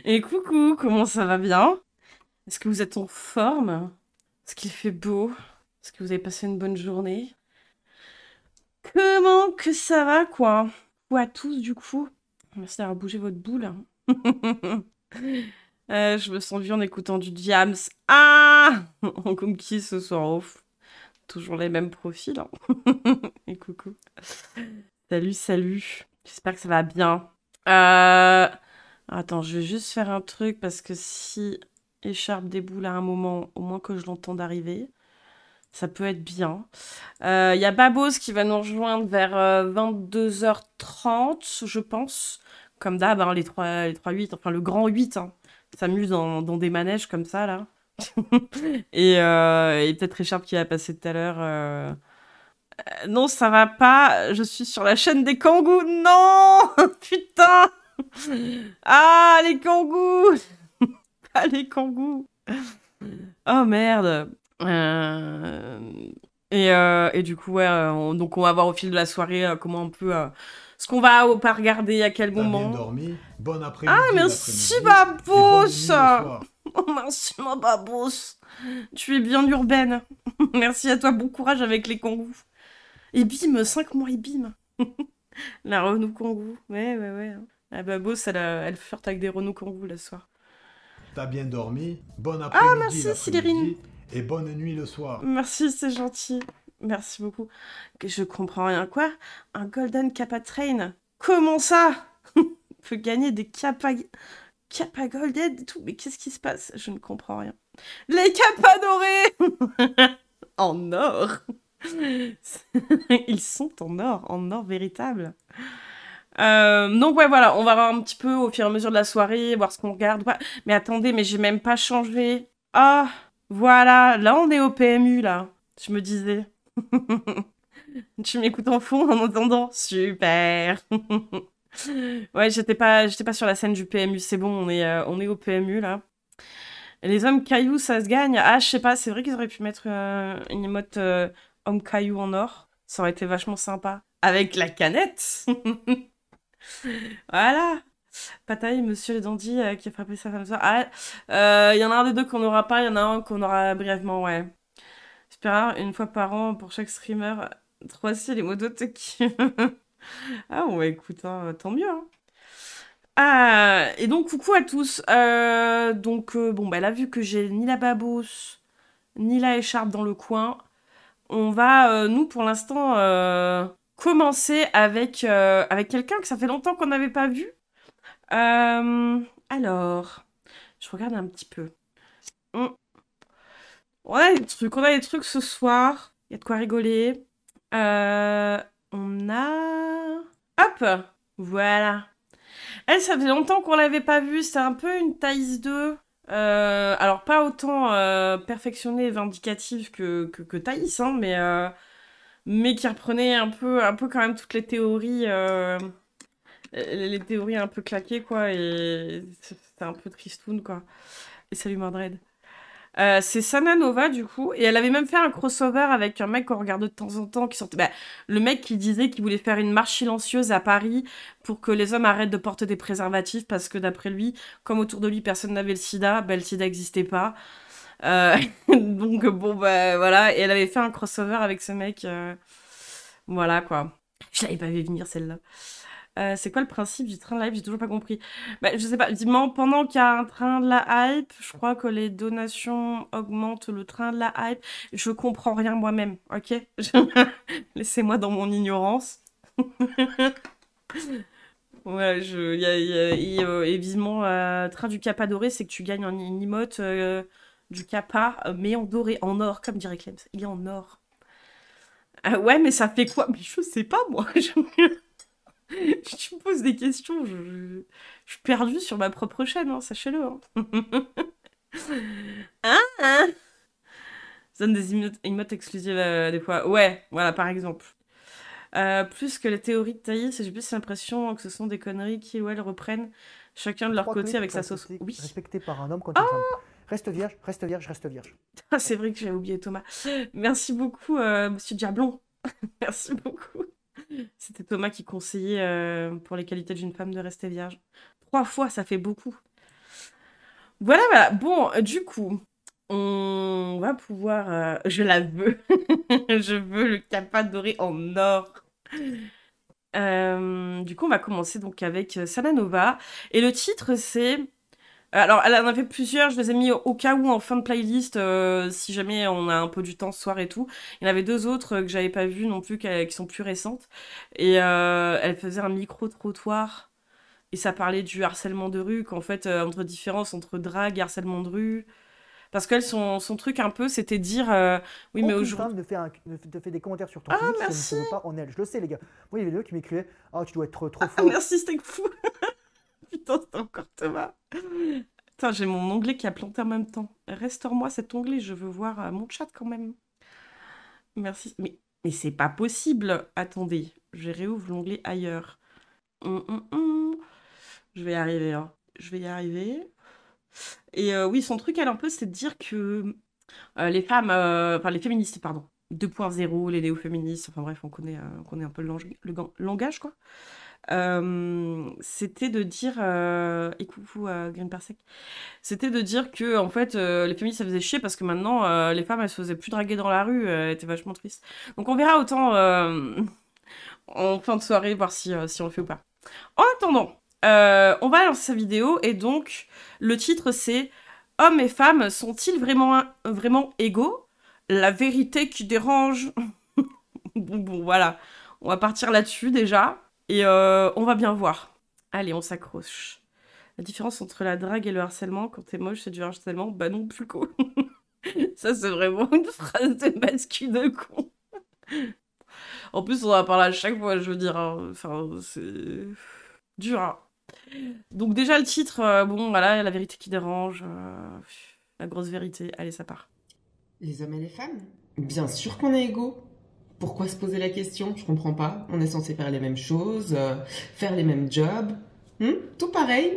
Et coucou, comment ça va bien? Est-ce que vous êtes en forme? Est-ce qu'il fait beau? Est-ce que vous avez passé une bonne journée? Comment que ça va, quoi? Ou à tous, du coup. Merci d'avoir bougé votre boule. Je me sens vieux en écoutant du Diams. Ah! En comme qui ce soir off. Toujours les mêmes profils, hein. Et coucou. Salut, salut. J'espère que ça va bien. Attends, je vais juste faire un truc parce que si écharpe des boules à un moment, au moins que je l'entende arriver, ça peut être bien. Il y a Babos qui va nous rejoindre vers 22h30, je pense. Comme d'hab, hein, les 3 8, enfin le grand 8, hein, s'amuse dans des manèges comme ça, là. Et peut-être Écharpe qui va passer tout à l'heure. Non, ça va pas. Je suis sur la chaîne des kangous. Non! Putain! Ah, les kangous! Ah, les kangous! Oh merde! Et du coup, ouais, donc on va voir au fil de la soirée comment on peut. Ce qu'on va ou pas regarder, à quel T'as bien moment. dormi? Bon Ah, après-midi merci, l'après-midi et bonne Babos! nuit le soir. Oh, merci, ma Babos! Tu es bien urbaine. Merci à toi, bon courage avec les kangous. Et bim, 5 mois et bim. La Renou Kangoo. Ouais, ouais, ouais. La Babos, elle flirte avec des Renou Kangoo le soir. T'as bien dormi? Bon Ah, après-midi merci, Célérine. l'après-midi et bonne nuit le soir. Merci, c'est gentil. Merci beaucoup. Que je comprends rien. Quoi? Un Golden Kappa Train? Comment ça? On peut gagner des Kappa Golden et tout. Mais qu'est-ce qui se passe? Je ne comprends rien. Les Kappa dorés! En or! Ils sont en or véritable. Donc ouais, voilà, on va voir un petit peu au fur et à mesure de la soirée, voir ce qu'on regarde. Ouais. Mais attendez, mais j'ai même pas changé. Ah, voilà, là on est au PMU, là. Je me disais. Tu m'écoutes en fond en entendant? Super. Ouais, j'étais pas sur la scène du PMU, c'est bon, on est au PMU, là. Et les hommes cailloux, ça se gagne. Ah, je sais pas, c'est vrai qu'ils auraient pu mettre une emote homme caillou en or. Ça aurait été vachement sympa. Avec la canette. Voilà. Pataille, monsieur le dandy qui a frappé sa femme ça. Ah, il y en a un des deux qu'on n'aura pas, il y en a un qu'on aura brièvement, ouais. J'espère une fois par an pour chaque streamer. 3 si les modotes qui. Ah, ouais, écoute, hein, tant mieux, hein. Ah, et donc, coucou à tous. Bon, bah là, vu que j'ai ni la babos, ni la écharpe dans le coin, on va, nous, pour l'instant, commencer avec quelqu'un que ça fait longtemps qu'on n'avait pas vu. Alors, je regarde un petit peu. On, on a des trucs ce soir. Il y a de quoi rigoler. On a... Hop! Voilà. Elle, ça faisait longtemps qu'on l'avait pas vue. C'est un peu une Thaïs 2. Alors, pas autant perfectionnée et vindicative que Thaïs, hein, mais qui reprenait un peu quand même toutes les théories un peu claquées, quoi, et c'était un peu tristoun, quoi. Et salut Mordred. C'est Sana Nova, du coup, et elle avait même fait un crossover avec un mec qu'on regarde de temps en temps, qui sortait... Bah, le mec qui disait qu'il voulait faire une marche silencieuse à Paris pour que les hommes arrêtent de porter des préservatifs, parce que d'après lui, comme autour de lui personne n'avait le sida, bah le sida n'existait pas. Euh, donc bon, bah voilà, et elle avait fait un crossover avec ce mec, voilà, quoi. Je l'avais pas vu venir, celle-là. C'est quoi le principe du train de la hype? J'ai toujours pas compris. Bah, je sais pas, dis-moi, pendant qu'il y a un train de la hype, je crois que les donations augmentent le train de la hype. Je comprends rien moi-même, ok? Laissez-moi dans mon ignorance. Ouais, et vivement, train du Kappa doré, c'est que tu gagnes une emote du Kappa, mais en doré, en or, comme dirait Clems. Il est en or. Ouais, mais ça fait quoi? Mais je sais pas, moi. Tu me poses des questions, je suis perdue sur ma propre chaîne, hein, sachez-le, hein. Hein? Ça donne des emotes exclusives des fois. Ouais, voilà, par exemple. Plus que les théories de Thaïs, j'ai plus l'impression que ce sont des conneries qui ou elles reprennent chacun de Je leur crois que côté avec tu as sa sauce. été Oui. respecté par un homme quand tu es une femme. Reste vierge, reste vierge, reste vierge. Ah, c'est vrai que j'avais oublié Thomas. Merci beaucoup, monsieur Diablon. Merci beaucoup. C'était Thomas qui conseillait pour les qualités d'une femme de rester vierge. 3 fois, ça fait beaucoup. Voilà, voilà. Bon, du coup, on va pouvoir... je la veux. Je veux le capa doré en or. Du coup, on va commencer donc avec Salanova. Et le titre, c'est... Alors, elle en a fait plusieurs, je les ai mis au cas où en fin de playlist, si jamais on a un peu du temps ce soir et tout. Il y en avait 2 autres que j'avais pas vues non plus, qui sont plus récentes. Et elle faisait un micro-trottoir. Et ça parlait du harcèlement de rue, qu'en fait, entre différence entre drague et harcèlement de rue. Parce qu'elle, son truc un peu, c'était dire... oui, mais Aucune aujourd'hui... femme ne fait des commentaires sur ton Ah, physique si merci. elle ne se veut pas en elle. Je le sais, les gars. Moi, il y avait des gens qui m'écrivaient « Ah, tu dois être trop Ah, fort. » merci, c'était fou. Putain, c'était encore Thomas. Putain, j'ai mon onglet qui a planté en même temps. Restaure-moi cet onglet, je veux voir mon chat quand même. Merci. Mais c'est pas possible. Attendez, je réouvre l'onglet ailleurs. Je vais y arriver, hein. Je vais y arriver. Et oui, son truc, elle, un peu, c'est de dire que les femmes, enfin les féministes, pardon, 2.0, les néo-féministes, enfin bref, on connaît un peu le langage, quoi. C'était de dire, et coucou Green Parsec, c'était de dire que en fait les féministes ça faisait chier parce que maintenant les femmes elles se faisaient plus draguer dans la rue, elles étaient vachement tristes. Donc on verra autant en fin de soirée voir si on le fait ou pas. En attendant, on va lancer sa vidéo et donc le titre c'est Hommes et femmes sont-ils vraiment égaux? La vérité qui dérange. Bon, voilà, on va partir là-dessus déjà. Et on va bien voir. Allez, on s'accroche. La différence entre la drague et le harcèlement, quand t'es moche, c'est du harcèlement. Bah non, plus con. Ça, c'est vraiment une phrase de mascu de con. En plus, on en parle à chaque fois, je veux dire. Hein. Enfin, c'est dur. Hein. Donc déjà, le titre, bon, voilà, la vérité qui dérange. La grosse vérité. Allez, ça part. Les hommes et les femmes? Bien sûr qu'on est égaux. Pourquoi se poser la question? Je comprends pas. On est censé faire les mêmes choses, faire les mêmes jobs. Tout pareil.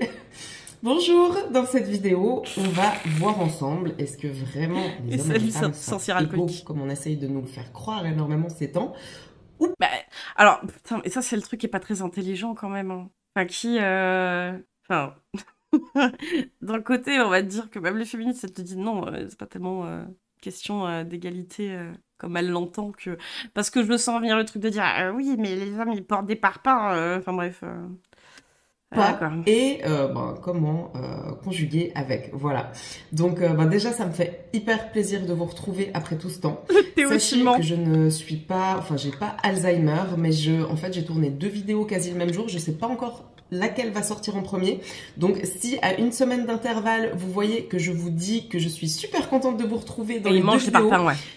Bonjour, dans cette vidéo, on va voir ensemble, est-ce que vraiment les hommes et les femmes sont égaux, comme on essaye de nous le faire croire énormément ces temps, ou... Bah, alors, putain, et ça c'est le truc qui est pas très intelligent quand même. Hein. Enfin, qui... Enfin... D'un côté, on va te dire que même les féministes, elles te disent non, c'est pas tellement question d'égalité... comme elle l'entend, que... Parce que je me sens venir le truc de dire « Oui, mais les hommes, ils portent des parpaings. » Enfin bref. Et comment conjuguer avec. Voilà. Donc déjà, ça me fait hyper plaisir de vous retrouver après tout ce temps. Sachez que je ne suis pas... Enfin, j'ai pas Alzheimer, mais en fait, j'ai tourné 2 vidéos quasi le même jour. Je sais pas encore laquelle va sortir en premier. Donc, si à 1 semaine d'intervalle, vous voyez que je vous dis que je suis super contente de vous retrouver dans les 2 vidéos,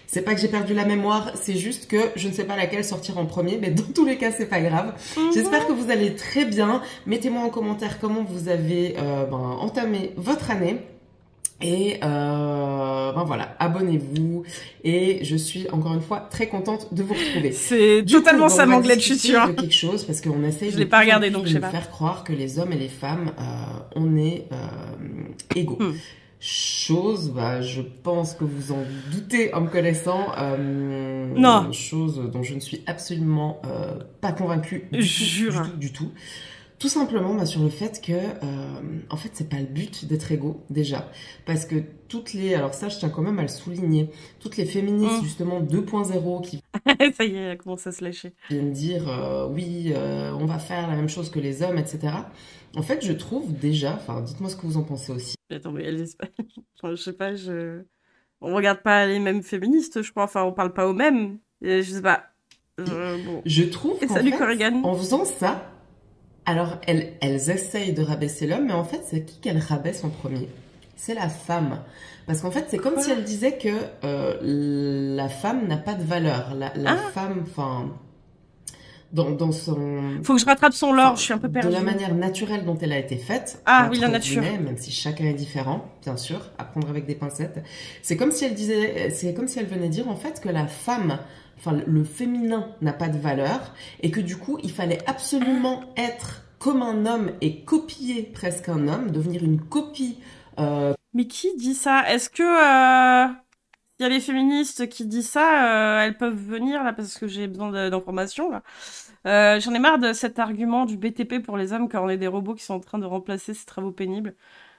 c'est pas que j'ai perdu la mémoire, c'est juste que je ne sais pas laquelle sortir en premier, mais dans tous les cas, c'est pas grave. J'espère que vous allez très bien. Mettez-moi en commentaire comment vous avez entamé votre année. Et voilà, abonnez-vous. Et je suis encore une fois très contente de vous retrouver. C'est totalement ça, Manglette, je suis sûre. De quelque chose parce qu'on essaye de nous faire croire que les hommes et les femmes, on est égaux. Chose, je pense que vous en doutez en me connaissant. Non. Chose dont je ne suis absolument pas convaincue du tout. Tout simplement sur le fait que, en fait, c'est pas le but d'être égaux, déjà. Parce que alors ça, je tiens quand même à le souligner, toutes les féministes, justement, 2.0 qui... Ça y est, elle commence à se lâcher. Viennent dire, oui, on va faire la même chose que les hommes, etc. En fait, je trouve déjà, enfin, dites-moi ce que vous en pensez aussi. Attends, mais elles disent pas... je sais pas, on regarde pas les mêmes féministes, je crois, enfin, on parle pas aux mêmes. Je sais pas. Bon. Je trouve qu'en fait, en faisant ça, alors, elles essayent de rabaisser l'homme, mais en fait, c'est qui qu'elles rabaissent en premier? C'est la femme. Parce qu'en fait, c'est comme si elle disait que la femme n'a pas de valeur. La femme, enfin... Dans son... Faut que je rattrape son lore, je suis un peu perdue. De la manière naturelle dont elle a été faite. Ah oui, la nature. Même si chacun est différent, bien sûr, à prendre avec des pincettes. C'est comme si elle disait... C'est comme si elle venait dire, en fait, que la femme... Enfin, le féminin n'a pas de valeur et que du coup, il fallait absolument être comme un homme et copier presque un homme, devenir une copie. Mais qui dit ça? Est-ce que il y a les féministes qui disent ça, elles peuvent venir là parce que j'ai besoin d'informations là. J'en ai marre de cet argument du BTP pour les hommes quand on est des robots qui sont en train de remplacer ces travaux pénibles.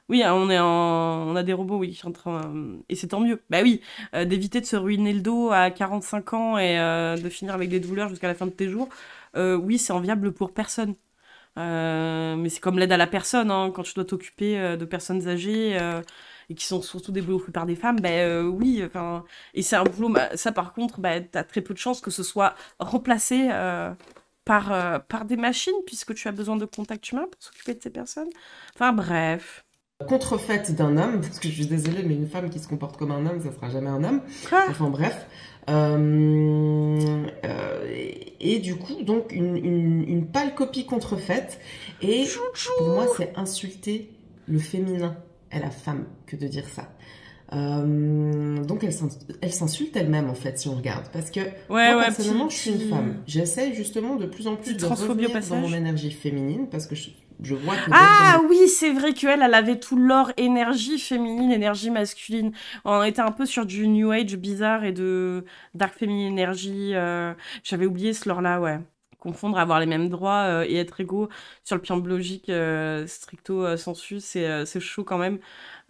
Oui, on a des robots, oui, qui sont en train, et c'est tant mieux. Bah oui, d'éviter de se ruiner le dos à 45 ans et de finir avec des douleurs jusqu'à la fin de tes jours. Oui, c'est enviable pour personne. Mais c'est comme l'aide à la personne, hein, quand tu dois t'occuper de personnes âgées et qui sont surtout des boulots faits par des femmes, oui, enfin, et c'est un boulot, ça par contre, t'as très peu de chances que ce soit remplacé par des machines, puisque tu as besoin de contact humain pour s'occuper de ces personnes. Enfin bref. Contrefaite d'un homme, parce que je suis désolée, mais une femme qui se comporte comme un homme, ça sera jamais un homme. Quoi? Enfin bref. Et du coup, donc, une pâle copie contrefaite. Et pour moi, c'est insulter le féminin et la femme que de dire ça. Donc elle s'insulte elle-même en fait si on regarde parce que moi personnellement je suis une femme, j'essaie justement de plus en plus de revenir dans mon énergie féminine parce que je vois que oui, c'est vrai qu'elle avait tout l'or énergie féminine, énergie masculine. On était un peu sur du new age bizarre et de dark féminine énergie. J'avais oublié ce lore-là, ouais. Confondre, avoir les mêmes droits et être égaux sur le plan biologique stricto sensu, c'est chaud quand même.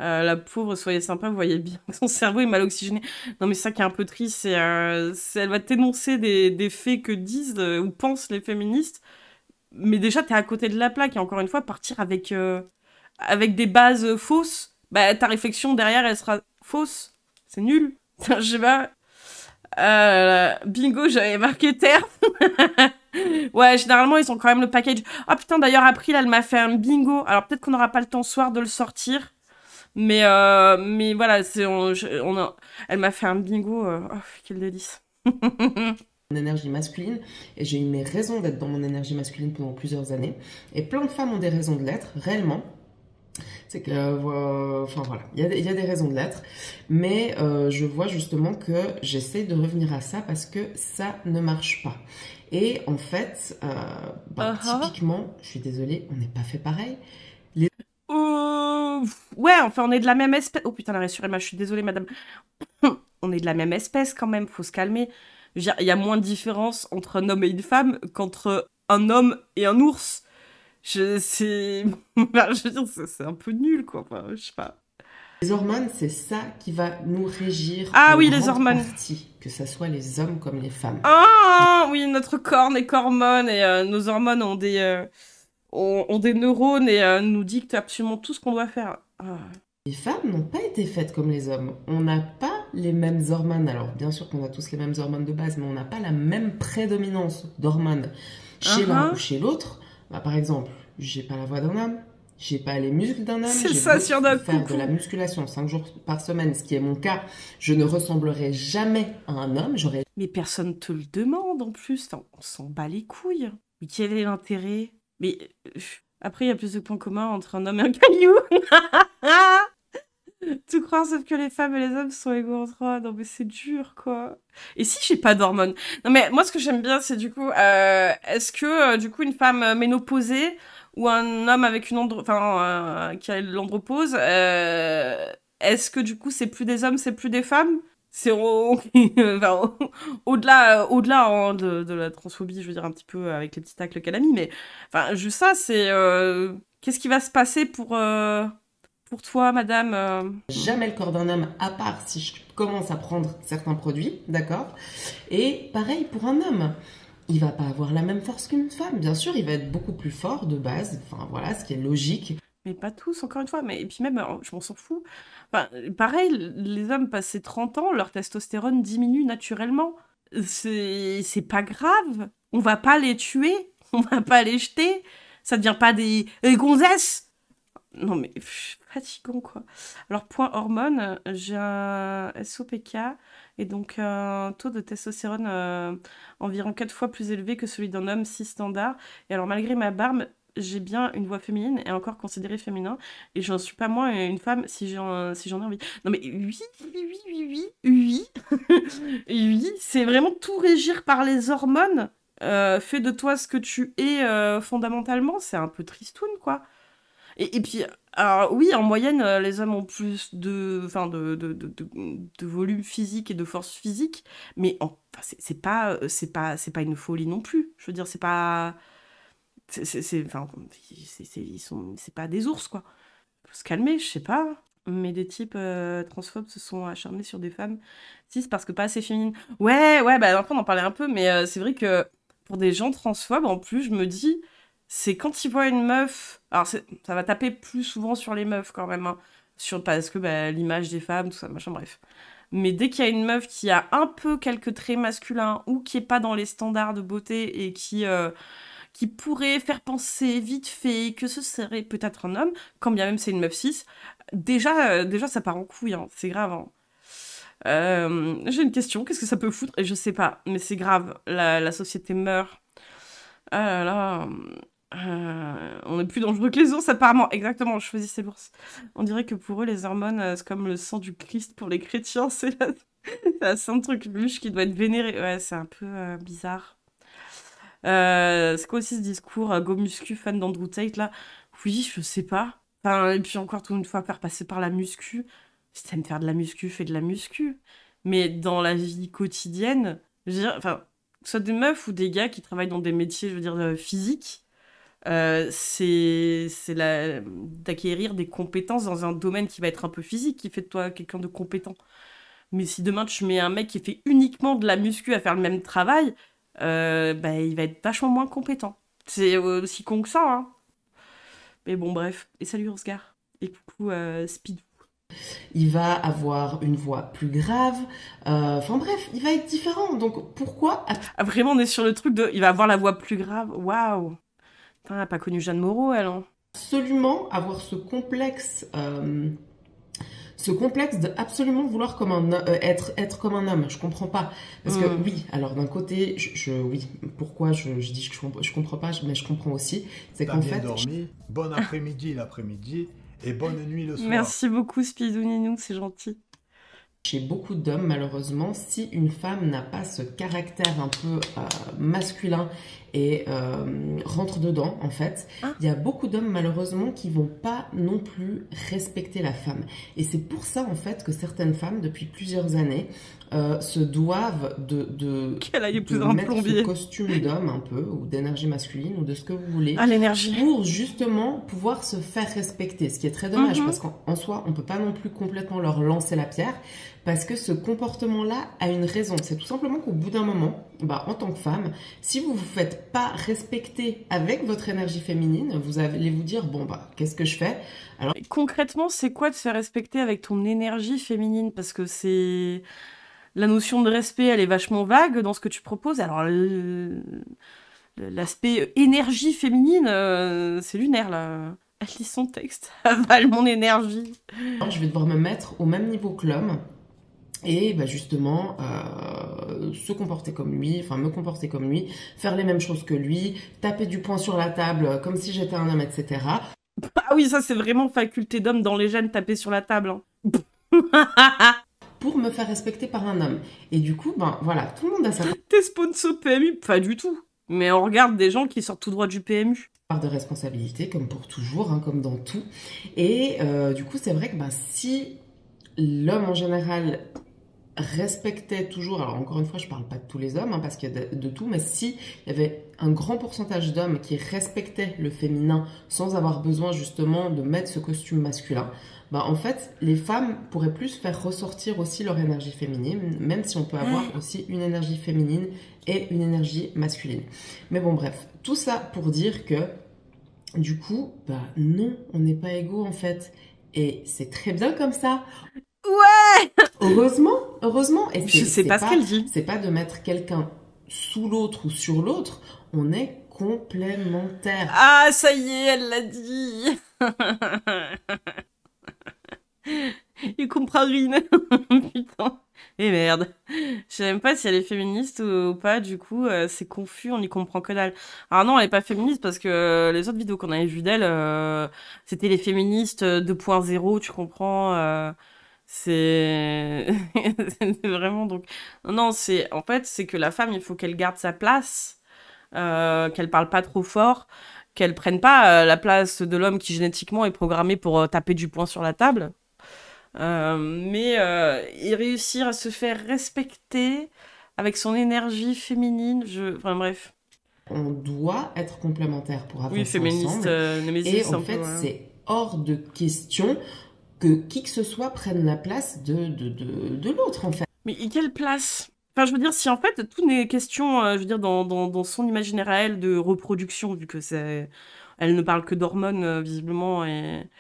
La pauvre, soyez sympa, vous voyez bien que son cerveau est mal oxygéné. Non mais ça qui est un peu triste, c'est elle va t'énoncer des faits que disent ou pensent les féministes. Mais déjà, t'es à côté de la plaque. Et encore une fois, partir avec des bases fausses, ta réflexion derrière, elle sera fausse. C'est nul. Je sais pas. Bingo, j'avais marqué terre. Ouais, généralement, ils ont quand même le package. Ah putain, d'ailleurs, April, elle m'a fait un bingo. Alors, peut-être qu'on n'aura pas le temps ce soir de le sortir. Mais voilà, elle m'a fait un bingo. Oh, quel délice. Mon énergie masculine et j'ai eu mes raisons d'être dans mon énergie masculine pendant plusieurs années et plein de femmes ont des raisons de l'être réellement, c'est que enfin voilà, il y a des raisons de l'être, mais je vois justement que j'essaie de revenir à ça parce que ça ne marche pas et en fait typiquement, je suis désolée, on n'est pas fait pareil. Ouais, enfin on est de la même espèce. Oh putain, la rassurez-moi, je suis désolée madame. On est de la même espèce quand même, faut se calmer. Il y a moins de différence entre un homme et une femme qu'entre un homme et un ours. Je veux dire, c'est un peu nul, quoi. Enfin, je sais pas. Les hormones, c'est ça qui va nous régir. Ah oui, les hormones. Partie, que ce soit les hommes comme les femmes. Ah oui, notre corps n'est qu'hormones et nos hormones ont des neurones et nous dictent absolument tout ce qu'on doit faire. Les femmes n'ont pas été faites comme les hommes. On n'a pas les mêmes hormones. Alors, bien sûr qu'on a tous les mêmes hormones de base, mais on n'a pas la même prédominance d'hormones chez l'un ou chez l'autre. Par exemple, j'ai pas la voix d'un homme, j'ai pas les muscles d'un homme. C'est ça, sur notre faire de la musculation 5 jours par semaine, ce qui est mon cas. Je ne ressemblerai jamais à un homme. Mais personne te le demande en plus. Enfin, on s'en bat les couilles. Mais quel est l'intérêt? Mais après, il y a plus de points communs entre un homme et un caillou. Tout croire sauf que les femmes et les hommes sont égaux entre eux. Non mais c'est dur quoi. Et si j'ai pas d'hormones? Non mais moi ce que j'aime bien c'est du coup est-ce que du coup une femme ménopausée ou un homme avec une qui a l'andropause est-ce que du coup c'est plus des hommes, c'est plus des femmes? C'est enfin, au-delà de la transphobie, je veux dire un petit peu avec les petits tacles qu'elle a mis, mais enfin juste ça c'est qu'est-ce qui va se passer pour toi, madame? Jamais le corps d'un homme, à part si je commence à prendre certains produits, d'accord? Et pareil pour un homme. Il va pas avoir la même force qu'une femme. Bien sûr, il va être beaucoup plus fort de base. Enfin, voilà, ce qui est logique. Mais pas tous, encore une fois. Mais, et puis même, je m'en fous. Enfin, pareil, les hommes passés 30 ans, leur testostérone diminue naturellement. C'est pas grave. On va pas les tuer. On va pas les jeter. Ça devient pas des gonzesses. Non mais fatigant quoi. Alors point hormones, j'ai un SOPK et donc un taux de testostérone environ 4 fois plus élevé que celui d'un homme 6 standard. Et alors malgré ma barbe, j'ai bien une voix féminine et encore considérée féminin et j'en suis pas moins une femme si j'en ai envie. Non mais oui, oui, c'est vraiment tout régir par les hormones. Fais de toi ce que tu es fondamentalement, c'est un peu tristoun quoi. Et puis, alors, oui, en moyenne, les hommes ont plus enfin, de volume physique et de force physique, mais enfin, c'est pas une folie non plus. Je veux dire, c'est pas, enfin, c'est pas des ours, quoi. Faut se calmer, je sais pas. Mais des types transphobes se sont acharnés sur des femmes cis parce que pas assez féminines. Ouais, bah après on en parlait un peu, mais c'est vrai que pour des gens transphobes, en plus, je me dis, c'est quand ils voient une meuf. Alors ça va taper plus souvent sur les meufs quand même, hein, parce que bah, l'image des femmes, tout ça, machin, bref. Mais dès qu'il y a une meuf qui a un peu quelques traits masculins ou qui est pas dans les standards de beauté et qui pourrait faire penser vite fait que ce serait peut-être un homme, quand bien même c'est une meuf cis, déjà ça part en couille, hein, c'est grave. Hein. J'ai une question, qu'est-ce que ça peut foutre? Et je sais pas, mais c'est grave, la société meurt. Ah là là, on est plus dangereux que les ours apparemment, exactement, je choisis ces bourses. On dirait que pour eux les hormones, c'est comme le sang du Christ pour les chrétiens, c'est la sainte truc luche qui doit être vénéré. Ouais, c'est un peu bizarre. C'est quoi aussi ce discours go muscu fan d'Andrew Tate là? Oui, je sais pas. Enfin, et puis encore tout une fois faire passer par la muscu. Si t'aimes faire de la muscu, fais de la muscu. Mais dans la vie quotidienne, je veux dire, enfin, que ce soit des meufs ou des gars qui travaillent dans des métiers, je veux dire, physiques, c'est d'acquérir des compétences dans un domaine qui va être un peu physique, qui fait de toi quelqu'un de compétent. Mais si demain tu mets un mec qui fait uniquement de la muscu à faire le même travail, bah, il va être vachement moins compétent. C'est aussi con que ça, hein. Mais bon, bref. Et salut Oscar. Et coucou Speed. Il va avoir une voix plus grave. Enfin bref, il va être différent. Donc pourquoi... Ah, vraiment, on est sur le truc de... Il va avoir la voix plus grave. Waouh. Putain, elle n'a pas connu Jeanne Moreau, elle, hein. Absolument avoir ce complexe de absolument vouloir être comme un homme. Je comprends pas. Parce que oui, alors d'un côté, oui, pourquoi je dis que je comprends pas, mais je comprends aussi. C'est qu'en fait... dormi, bon après-midi l'après-midi et bonne nuit le soir. Merci beaucoup Spidouninou, c'est gentil. Chez beaucoup d'hommes, malheureusement, si une femme n'a pas ce caractère un peu masculin et rentre dedans, en fait, il y a beaucoup d'hommes, malheureusement, qui vont pas non plus respecter la femme. Et c'est pour ça, en fait, que certaines femmes, depuis plusieurs années, se doivent de mettre ce costume d'homme un peu, ou d'énergie masculine, ou de ce que vous voulez, l'énergie, pour justement pouvoir se faire respecter. Ce qui est très dommage, parce qu'en soi, on peut pas non plus complètement leur lancer la pierre, parce que ce comportement-là a une raison. C'est tout simplement qu'au bout d'un moment, bah, en tant que femme, si vous vous faites pas respecter avec votre énergie féminine, vous allez vous dire, bon, bah, qu'est-ce que je fais? Alors, concrètement, c'est quoi de se faire respecter avec ton énergie féminine? Parce que c'est... La notion de respect, elle est vachement vague dans ce que tu proposes. Alors, l'aspect énergie féminine, c'est lunaire, là. Elle lit son texte, avale mon énergie. Je vais devoir me mettre au même niveau que l'homme. Et bah justement, se comporter comme lui, enfin me comporter comme lui, faire les mêmes choses que lui, taper du poing sur la table comme si j'étais un homme, etc. Ah oui, ça c'est vraiment faculté d'homme dans les gènes, taper sur la table. Pour me faire respecter par un homme. Et du coup, ben voilà, tout le monde a sa... T'es sponsor PMU? Pas du tout. Mais on regarde des gens qui sortent tout droit du PMU. Part de responsabilité, comme pour toujours, hein, comme dans tout. Et du coup, c'est vrai que ben, si l'homme en général respectait toujours, alors encore une fois, je parle pas de tous les hommes, hein, parce qu'il y a de tout, mais si il y avait un grand pourcentage d'hommes qui respectaient le féminin sans avoir besoin justement de mettre ce costume masculin, bah en fait, les femmes pourraient plus faire ressortir aussi leur énergie féminine, même si on peut avoir aussi une énergie féminine et une énergie masculine. Mais bon, bref, tout ça pour dire que, du coup, bah non, on n'est pas égaux en fait. Et c'est très bien comme ça. Ouais! Heureusement. Et je sais pas ce qu'elle dit. C'est pas de mettre quelqu'un sous l'autre ou sur l'autre, on est complémentaires. Ah, ça y est, elle l'a dit. Il comprend rien. Putain. Et merde. Je sais même pas si elle est féministe ou pas, du coup, c'est confus, on y comprend que dalle. Alors non, elle est pas féministe parce que les autres vidéos qu'on avait vues d'elle, c'était les féministes 2.0, tu comprends, c'est vraiment donc... Non, c'est... En fait, c'est que la femme, il faut qu'elle garde sa place, qu'elle parle pas trop fort, qu'elle prenne pas la place de l'homme qui génétiquement est programmé pour taper du poing sur la table. Et réussir à se faire respecter avec son énergie féminine, enfin bref. On doit être complémentaires pour avancer féministe, ensemble. Et en fait, c'est hors de question que qui que ce soit prenne la place de l'autre, en fait. Mais quelle place? Enfin, je veux dire, si en fait, tout n'est question, je veux dire, dans son imaginaire à elle de reproduction, vu que elle ne parle que d'hormones, visiblement, et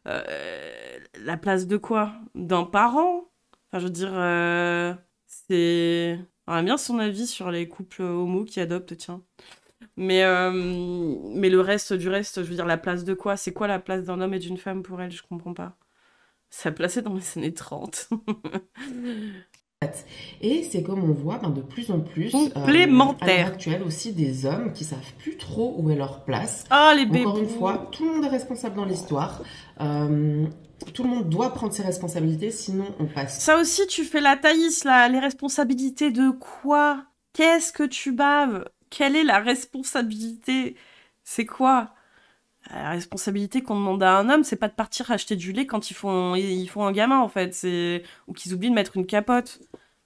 la place de quoi? D'un parent? Enfin, je veux dire, c'est... J'aimerais bien son avis sur les couples homo qui adoptent, tiens. Mais le reste du reste, je veux dire, la place de quoi? C'est quoi la place d'un homme et d'une femme pour elle? Je comprends pas. Ça a placé dans les années 30. Et c'est comme on voit de plus en plus, complémentaire. À l'heure actuelle aussi, des hommes qui savent plus trop où est leur place. Ah, les bébés. Encore une fois, tout le monde est responsable dans l'histoire. Tout le monde doit prendre ses responsabilités, sinon on passe. Ça aussi, tu fais la Thaïs, là. Les responsabilités de quoi? Qu'est-ce que tu baves? Quelle est la responsabilité? C'est quoi? La responsabilité qu'on demande à un homme, c'est pas de partir acheter du lait quand ils font un gamin, en fait. Ou qu'ils oublient de mettre une capote.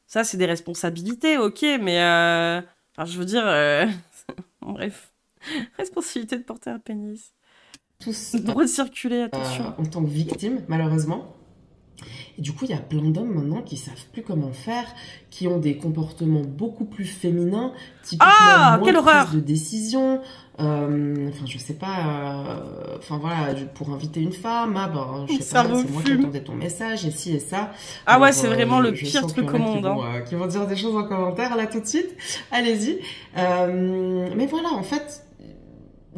Ça, c'est des responsabilités, ok, mais... Enfin, je veux dire... Bref. Responsabilité de porter un pénis. Tous droit de circuler, attention. En tant que victime, malheureusement. Et du coup, il y a plein d'hommes maintenant qui savent plus comment faire, qui ont des comportements beaucoup plus féminins, typiquement moins quelle horreur de décision. Enfin, je sais pas. Enfin voilà, pour inviter une femme, je sais pas, c'est moi qui attendais ton message et ci et ça. Ah ouais, c'est vraiment le pire truc au monde. Qui vont dire des choses en commentaire là tout de suite. Allez-y. Mais voilà, en fait.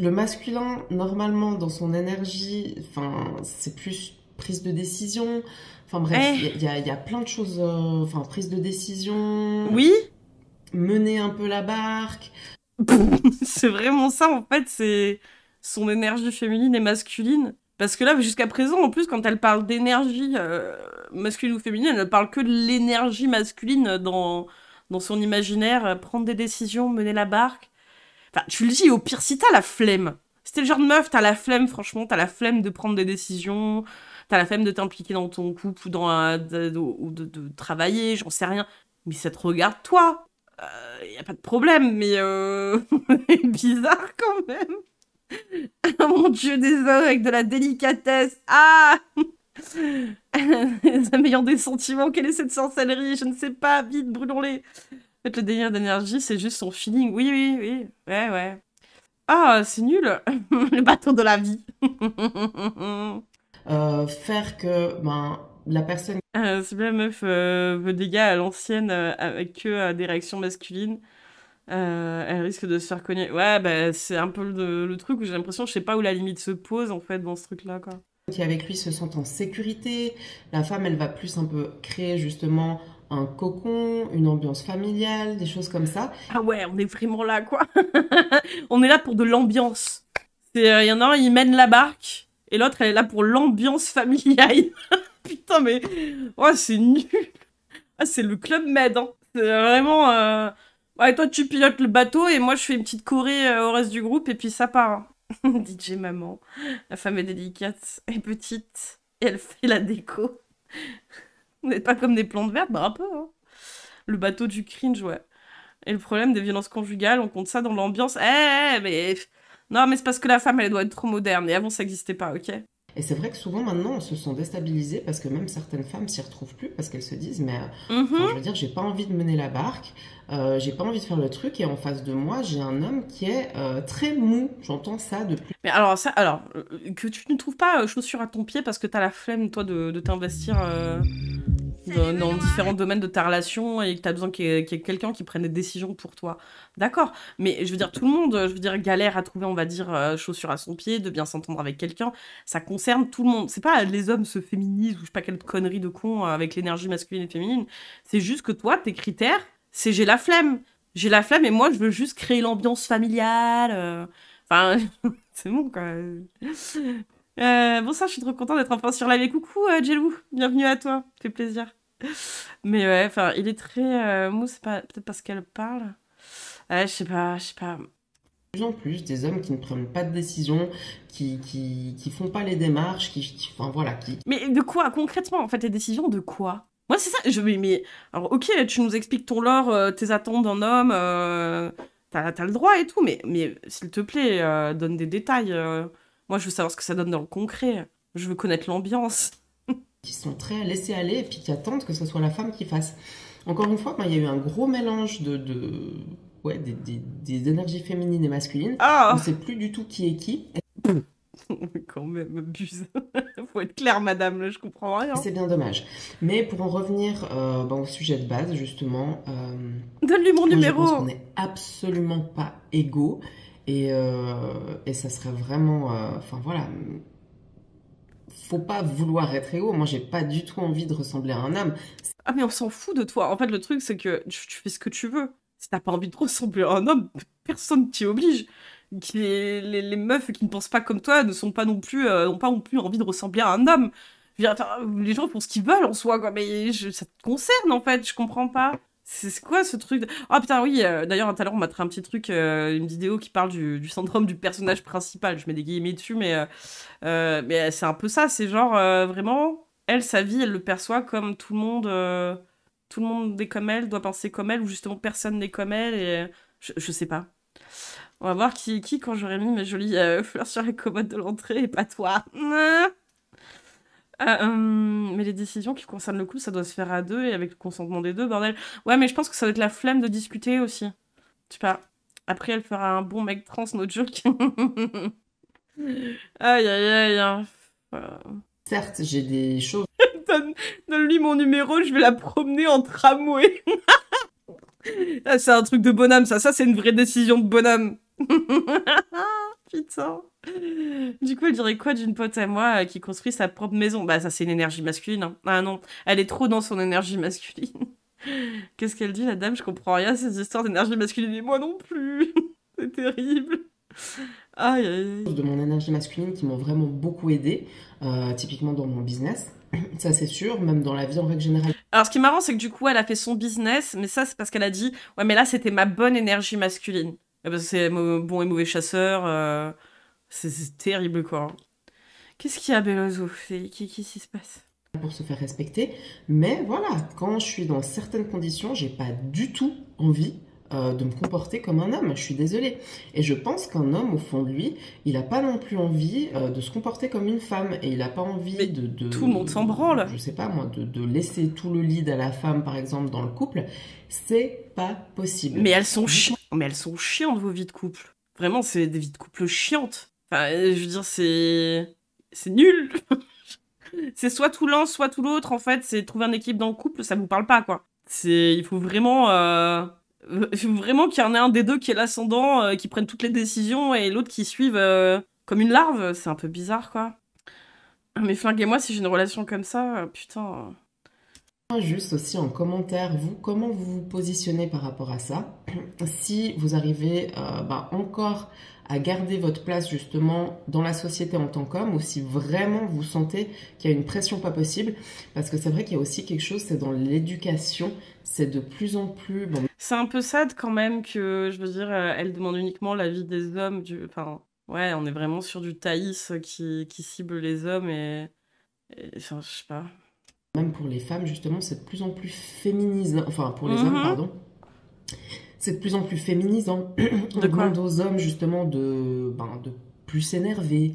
Le masculin, normalement, dans son énergie, enfin, c'est plus prise de décision. Enfin bref, il y a plein de choses. Enfin, prise de décision. Oui. Mener un peu la barque. C'est vraiment ça, en fait, c'est son énergie féminine et masculine. Parce que là, jusqu'à présent, en plus, quand elle parle d'énergie masculine ou féminine, elle ne parle que de l'énergie masculine dans son imaginaire. Prendre des décisions, mener la barque. Enfin, tu le dis, au pire, si t'as la flemme, si t'es le genre de meuf, t'as la flemme, franchement, t'as la flemme de prendre des décisions, t'as la flemme de t'impliquer dans ton couple ou de travailler, j'en sais rien, mais ça te regarde toi. Y a pas de problème, mais bizarre quand même. Oh mon Dieu, des hommes avec de la délicatesse. Ah les amis ayant des sentiments, quelle est cette sorcellerie? Je ne sais pas, vite, brûlons-les. En fait, le délire d'énergie, c'est juste son feeling. Oui. Ouais. Ah, c'est nul. Le bateau de la vie. Faire que la personne... si la meuf veut des gars à l'ancienne avec que des réactions masculines, elle risque de se faire cogner. Ouais, c'est un peu le truc où j'ai l'impression, je sais pas où la limite se pose, en fait, dans ce truc-là, quoi. Qui avec lui se sent en sécurité. La femme, elle va plus un peu créer, justement... un cocon, une ambiance familiale, des choses comme ça. Ah ouais, on est vraiment là, quoi. On est là pour de l'ambiance. Il y en a un, il mène la barque, et l'autre, elle est là pour l'ambiance familiale. Putain, mais... Oh, c'est nul. Ah, c'est le Club Med, hein. C'est vraiment... Ouais, toi, tu pilotes le bateau, et moi, je fais une petite choré au reste du groupe, et puis ça part. Hein. DJ maman. La femme est délicate, et petite, et elle fait la déco. Vous n'êtes pas comme des plantes vertes, un peu, hein. Le bateau du cringe, ouais. Et le problème des violences conjugales, on compte ça dans l'ambiance. Mais... Non, mais c'est parce que la femme, elle doit être trop moderne. Et avant, ça n'existait pas, ok? Et c'est vrai que souvent, maintenant, on se sent déstabilisé parce que même certaines femmes s'y retrouvent plus parce qu'elles se disent, mais je veux dire, j'ai pas envie de mener la barque, j'ai pas envie de faire le truc, et en face de moi, j'ai un homme qui est très mou. J'entends ça depuis. Mais alors, que tu ne trouves pas chaussure à ton pied parce que t'as la flemme, toi, de t'investir dans différents domaines de ta relation et que t'as besoin qu'il y ait quelqu'un qui prenne des décisions pour toi. D'accord, mais je veux dire, tout le monde, galère à trouver, on va dire, chaussure à son pied, de bien s'entendre avec quelqu'un. Ça concerne tout le monde. C'est pas les hommes se féminisent ou je sais pas quelle connerie de con avec l'énergie masculine et féminine. C'est juste que toi, tes critères, c'est j'ai la flemme. J'ai la flemme et moi, je veux juste créer l'ambiance familiale. Enfin, c'est bon, quoi. Bon, ça, je suis trop contente d'être enfin sur live. Et coucou, Jelou, bienvenue à toi, ça fait plaisir. Mais ouais, enfin, il est très mou, c'est pas peut-être parce qu'elle parle. Ouais, je sais pas. plus en plus des hommes qui ne prennent pas de décision, qui font pas les démarches, enfin voilà, Mais de quoi, concrètement, en fait, les décisions de quoi? Moi, c'est ça, mais... Alors, ok, tu nous expliques ton lore, tes attentes d'un homme, t'as le droit et tout, mais s'il te plaît, donne des détails. Moi, je veux savoir ce que ça donne dans le concret. Je veux connaître l'ambiance. qui sont très laissés aller et puis qui attendent que ce soit la femme qui fasse. Encore une fois, il y a eu un gros mélange ouais, des énergies féminines et masculines. Ah, On ne sait plus du tout qui est qui. quand même, abuse. Faut être clair, madame, là, je comprends rien. C'est bien dommage. Mais pour en revenir au sujet de base, justement... Donne-lui mon numéro. Je pense qu'on n'est absolument pas égaux. Et ça serait vraiment... Enfin, voilà... Faut pas vouloir être égaux. Moi, j'ai pas du tout envie de ressembler à un homme. Ah, mais on s'en fout de toi. En fait, le truc, c'est que tu fais ce que tu veux. Si t'as pas envie de ressembler à un homme, personne t'y oblige. Les meufs qui ne pensent pas comme toi ne sont pas non plus, n'ont pas non plus envie de ressembler à un homme. Je veux dire, les gens font ce qu'ils veulent en soi, quoi. Mais ça te concerne, en fait. Je comprends pas. C'est quoi ce truc de... Ah putain, oui, d'ailleurs, tout à l'heure, on m'a montré un petit truc, une vidéo qui parle du syndrome du personnage principal. Je mets des guillemets dessus, mais c'est un peu ça. C'est genre, vraiment, elle, sa vie, elle le perçoit comme tout le monde est comme elle, doit penser comme elle, ou justement personne n'est comme elle, et je sais pas. On va voir qui quand j'aurai mis mes jolies fleurs sur la commode de l'entrée, et pas toi. Mais les décisions qui concernent le couple, ça doit se faire à deux et avec le consentement des deux, bordel. Ouais, mais je pense que ça doit être la flemme de discuter aussi. Je sais pas. Après, elle fera un bon mec trans, no joke. Aïe, aïe, aïe. Certes, j'ai des choses... Donne-lui mon numéro, je vais la promener en tramway. Ah, c'est un truc de bonhomme, ça. Ça, c'est une vraie décision de bonhomme. Putain. Du coup, elle dirait quoi d'une pote à moi qui construit sa propre maison? Bah, ça, c'est une énergie masculine. Hein. Ah non, elle est trop dans son énergie masculine. Qu'est-ce qu'elle dit, la dame? Je comprends rien, ces histoires d'énergie masculine. Et moi non plus. C'est terrible. Aïe, aïe, aïe. De mon énergie masculine qui m'ont vraiment beaucoup aidé, typiquement dans mon business. Ça, c'est sûr, même dans la vie en règle générale. Alors, ce qui est marrant, c'est que du coup, elle a fait son business, mais ça, c'est parce qu'elle a dit « Ouais, mais là, c'était ma bonne énergie masculine. » Parce que c'est bon et mauvais chasseur. C'est terrible, quoi. Qu'est-ce qu'il y a, Bellozo? Qu'est-ce qui se passe? Pour se faire respecter. Mais voilà, quand je suis dans certaines conditions, j'ai pas du tout envie de me comporter comme un homme. Je suis désolée. Et je pense qu'un homme, au fond de lui, il n'a pas non plus envie de se comporter comme une femme. Et il n'a pas envie de... Tout le monde s'en branle. Je sais pas, moi, de laisser tout le lead à la femme, par exemple, dans le couple. C'est pas possible. Mais elles sont chiantes. Mais elles sont chiantes, vos vies de couple. Vraiment, c'est des vies de couple chiantes. Enfin, je veux dire, c'est nul. C'est soit tout l'un, soit tout l'autre, en fait. C'est trouver un équilibre dans le couple, ça vous parle pas, quoi. Il faut vraiment qu'il y en ait un des deux qui est l'ascendant, qui prenne toutes les décisions, et l'autre qui suive comme une larve. C'est un peu bizarre, quoi. Mais flinguez-moi si j'ai une relation comme ça, putain. Juste aussi en commentaire, vous, comment vous vous positionnez par rapport à ça? Si vous arrivez encore à garder votre place justement dans la société en tant qu'homme, ou si vraiment vous sentez qu'il y a une pression pas possible, parce que c'est vrai qu'il y a aussi quelque chose, c'est dans l'éducation, c'est de plus en plus... Bon. C'est un peu sad quand même que, je veux dire, elle demande uniquement l'avis des hommes, enfin, ouais, on est vraiment sur du Thaïs qui cible les hommes enfin, je sais pas... Même pour les femmes, justement, c'est de plus en plus féminisant. Enfin, pour les hommes, pardon. C'est de plus en plus féminisant. On demande aux hommes, justement, de plus s'énerver.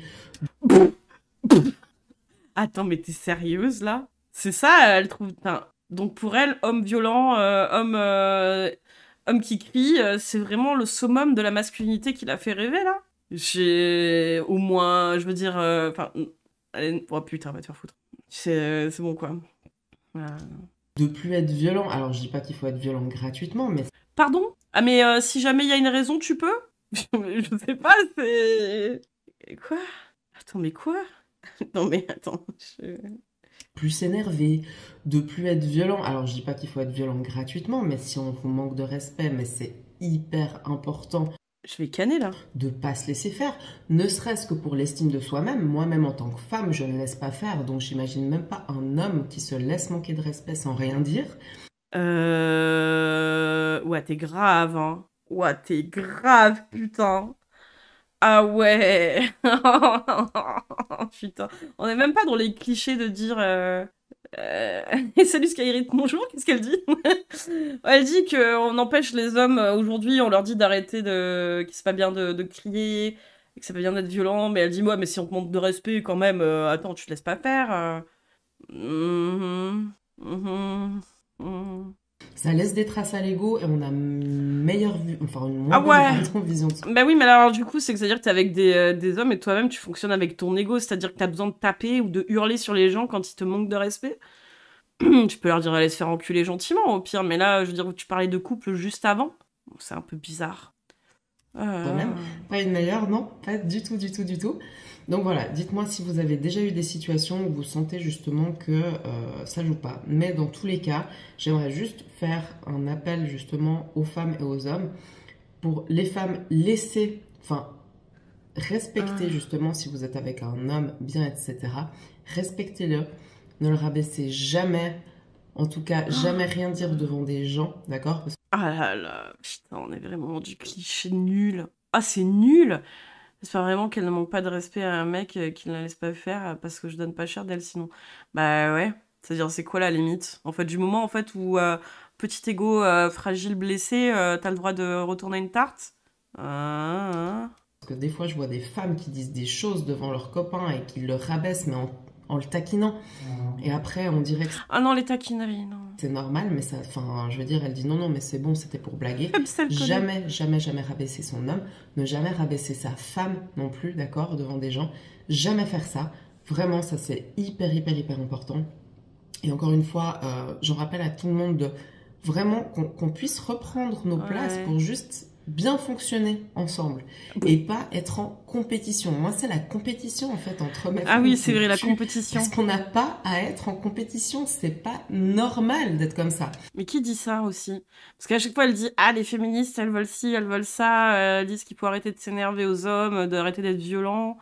Attends, mais t'es sérieuse, là? C'est ça, elle trouve... Enfin, donc pour elle, homme violent, homme qui crie, c'est vraiment le summum de la masculinité qui l'a fait rêver, là? J'ai au moins, je veux dire... Enfin, oh putain, va te faire foutre. C'est bon, quoi. De plus être violent. Alors, je dis pas qu'il faut être violent gratuitement, mais... Pardon? Ah, mais si jamais il y a une raison, tu peux? Je sais pas, c'est... Quoi? Attends, mais quoi? Non, mais attends, Plus s'énerver, de plus être violent. Alors, je dis pas qu'il faut être violent gratuitement, mais si on vous manque de respect, mais c'est hyper important... Je vais canner, là. De pas se laisser faire, ne serait-ce que pour l'estime de soi-même. Moi-même, en tant que femme, je ne laisse pas faire. Donc, j'imagine même pas un homme qui se laisse manquer de respect sans rien dire. Ouais, t'es grave, hein. Ouais, t'es grave, putain. Ah ouais. Putain. On est même pas dans les clichés de dire... Salut Skyrit, bonjour, qu'est-ce qu'elle dit? Elle dit qu'on empêche les hommes, aujourd'hui, on leur dit d'arrêter de... que c'est pas bien de crier, que c'est pas bien d'être violent, mais elle dit, moi, mais si on te manque de respect, quand même, attends, tu te laisses pas faire. Ça laisse des traces à l'ego et on a meilleure vue, enfin une Ah moins ouais. bonne vision de ça. Bah oui, mais alors du coup, c'est-à-dire que t'es avec des hommes et toi-même, tu fonctionnes avec ton ego, c'est-à-dire que t'as besoin de taper ou de hurler sur les gens quand ils te manquent de respect. Tu peux leur dire d'aller se faire enculer gentiment, au pire, mais là, je veux dire, tu parlais de couple juste avant. C'est un peu bizarre. Même pas une meilleure, non, pas du tout, du tout, du tout. Donc voilà, dites-moi si vous avez déjà eu des situations où vous sentez justement que ça joue pas. Mais dans tous les cas, j'aimerais juste faire un appel justement aux femmes et aux hommes. Pour les femmes, respectez justement si vous êtes avec un homme bien, etc. Respectez-le, ne le rabaissez jamais. En tout cas, jamais rien dire devant des gens, d'accord? Ah là là, putain, on est vraiment du cliché nul. Ah, c'est nul! J'espère vraiment qu'elle ne manque pas de respect à un mec qui ne la laisse pas faire parce que je donne pas cher d'elle sinon. Bah ouais, c'est-à-dire c'est quoi la limite? En fait, du moment en fait où petit ego fragile blessé, t'as le droit de retourner une tarte? Parce que des fois, je vois des femmes qui disent des choses devant leurs copains et qui le rabaissent, mais en le taquinant. Et après, on dirait que Ah non, les taquineries, non. c'est normal, mais ça, enfin, je veux dire, elle dit non, non, mais c'est bon, c'était pour blaguer. Comme celle que Jamais, jamais, jamais rabaisser son homme, ne jamais rabaisser sa femme non plus, d'accord, devant des gens. Jamais faire ça. Vraiment, ça c'est hyper, hyper, hyper important. Et encore une fois, j'en rappelle à tout le monde de vraiment qu'on puisse reprendre nos places pour juste bien fonctionner ensemble et pas être en compétition. Moi, c'est la compétition en fait entre mes Ah oui, c'est vrai, la compétition. Parce qu'on n'a pas à être en compétition, c'est pas normal d'être comme ça. Mais qui dit ça aussi? Parce qu'à chaque fois, elle dit « Ah, les féministes, elles veulent ci, elles veulent ça, elles disent qu'il faut arrêter de s'énerver aux hommes, d'arrêter d'être violents,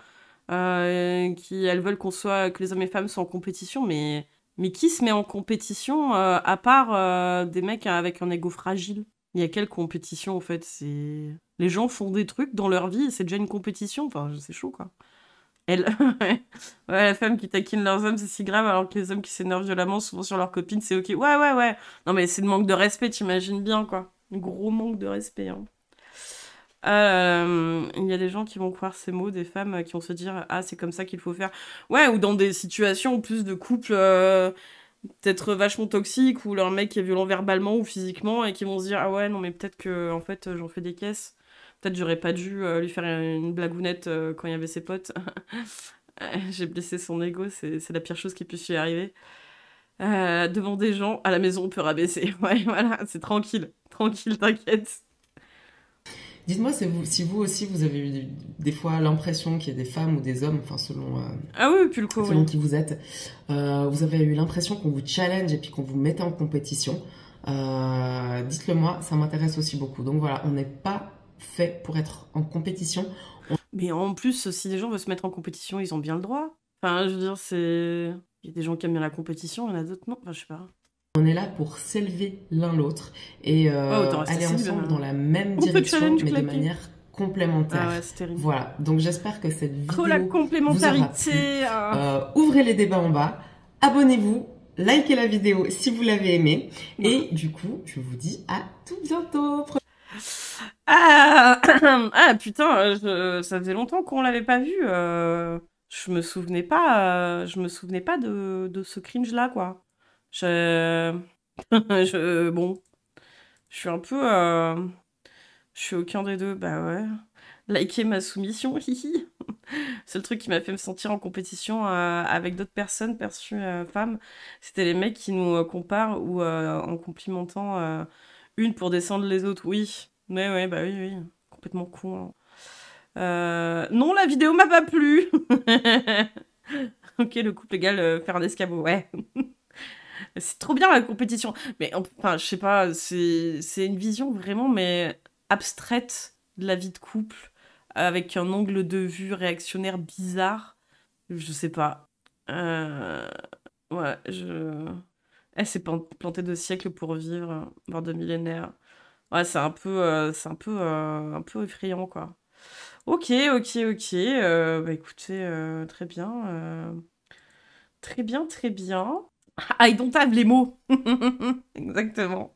elles veulent que les hommes et femmes soient en compétition. » Mais qui se met en compétition à part des mecs avec un ego fragile? Il y a quelle compétition, en fait? Les gens font des trucs dans leur vie et c'est déjà une compétition. Enfin, c'est chaud, quoi. Ouais, la femme qui taquine leurs hommes, c'est si grave, alors que les hommes qui s'énervent violemment, souvent sur leurs copines, c'est ok. Ouais. Non, mais c'est le manque de respect, t'imagines bien, quoi. Un gros manque de respect, hein. Il y a des gens qui vont croire ces mots, des femmes qui vont se dire « Ah, c'est comme ça qu'il faut faire. » Ouais, ou dans des situations plus de couple peut-être vachement toxiques, où leur mec est violent verbalement ou physiquement, et qui vont se dire « Ah ouais, non, mais peut-être que, en fait, j'en fais des caisses. Peut-être j'aurais pas dû lui faire une blagounette quand il y avait ses potes. » J'ai blessé son ego, c'est la pire chose qui puisse lui arriver. Devant des gens, à la maison, on peut rabaisser. Ouais, voilà, c'est tranquille. Tranquille, t'inquiète. Dites-moi si vous aussi, vous avez eu des fois l'impression qu'il y a des femmes ou des hommes, enfin selon, ah oui, puis le coup, selon qui vous êtes, vous avez eu l'impression qu'on vous challenge et puis qu'on vous mettait en compétition. Dites-le moi, ça m'intéresse aussi beaucoup. Donc voilà, on n'est pas fait pour être en compétition. Mais en plus, si des gens veulent se mettre en compétition, ils ont bien le droit. Enfin, je veux dire, c'est... Il y a des gens qui aiment bien la compétition, il y en a d'autres non. Enfin, je sais pas. On est là pour s'élever l'un l'autre et aller ensemble dans la même direction, mais de manière complémentaire. Ah ouais, c'est terrible. Voilà, donc j'espère que cette vidéo la complémentarité, vous aura plu. Ouvrez les débats en bas, abonnez-vous, likez la vidéo si vous l'avez aimée, et du coup, je vous dis à tout bientôt. Ah, ah putain, ça faisait longtemps qu'on l'avait pas vu. Je me souvenais pas de ce cringe-là, quoi. Bon, je suis un peu... je suis aucun des deux, bah ouais. Liker ma soumission, hihi. C'est le truc qui m'a fait me sentir en compétition avec d'autres personnes perçues femmes. C'était les mecs qui nous comparent ou en complimentant une pour descendre les autres. Oui, mais ouais, bah oui. Complètement con, hein. Non, la vidéo m'a pas plu. Ok, le couple égal faire un escabeau, ouais. C'est trop bien la compétition. Mais enfin, je sais pas, c'est une vision vraiment mais abstraite de la vie de couple, avec un angle de vue réactionnaire bizarre. Je sais pas. Ouais, elle s'est plantée de siècles pour vivre, voire de millénaires. Ouais, c'est un peu effrayant, quoi. Ok, ok, ok. Bah écoutez, très bien. Très bien, très bien. I don't have les mots. Exactement.